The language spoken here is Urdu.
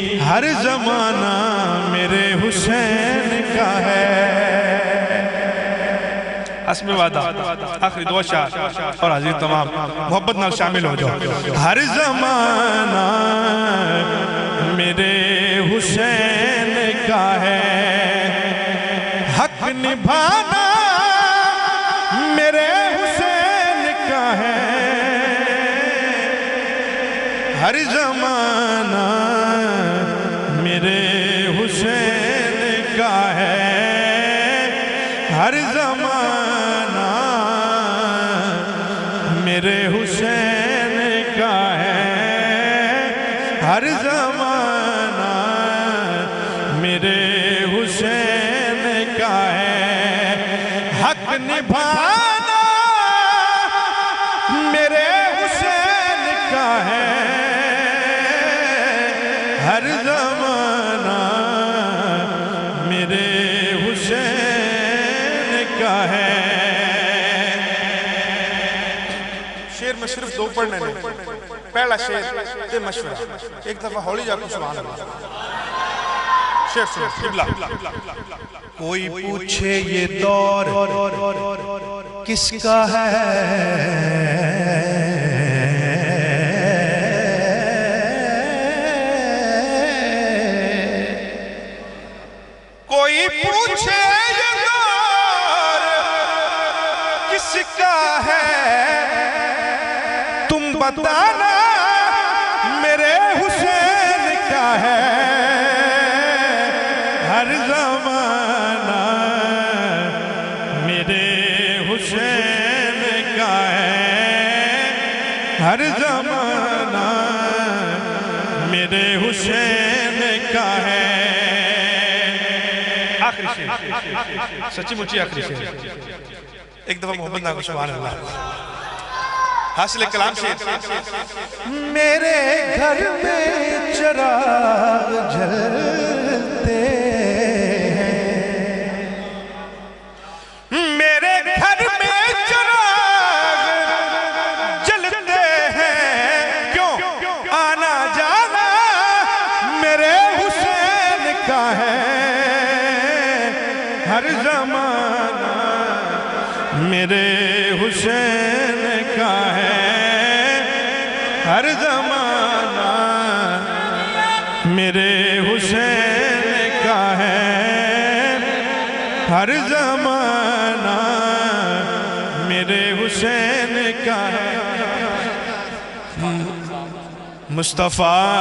ہر زمانہ میرے حسین کا ہے۔ اسم وعدہ آخری دعا شاہ اور حاضر تمام محبت نال شامل ہو جاؤ۔ ہر زمانہ میرے حسین کا ہے، حق نبھانا میرے حسین کا ہے۔ ہر زمانہ میرے حسین کا ہے، ہر زمانہ میرے حسین کا ہے، ہر زمانہ میرے حسین کا ہے۔ حق نبھانا میرے حسین کا ہے، ہر زمانہ میرے حسین کا ہے۔ شیر میں صرف دو پڑھنے نہیں، پہلا شیر تے مشورہ، ایک دفعہ ہولی جا کو سبحان اللہ۔ شیر سن قبلہ، کوئی پوچھے یہ دور کس کا ہے، کوئی پوچھے یہ دور کس کا ہے، تم بتانا میرے حسین کا ہے۔ ہر زمانہ میرے حسین کا ہے، ہر زمانہ میرے حسین کا ہے۔ آخری شیر، سچی مچی آخری شیر، ایک دفعہ محمد ناکو سبحان اللہ۔ حاصل کلام شیر، میرے گھر میں چراغ جلتے ہیں، میرے گھر میں چراغ جلتے ہیں، کیوں آنا جانا میرے حسین کا ہے۔ ہر زمانہ میرے حسین کا ہے، ہر زمانہ میرے حسین کا ہے، ہر زمانہ میرے حسین کا ہے۔ مصطفیٰ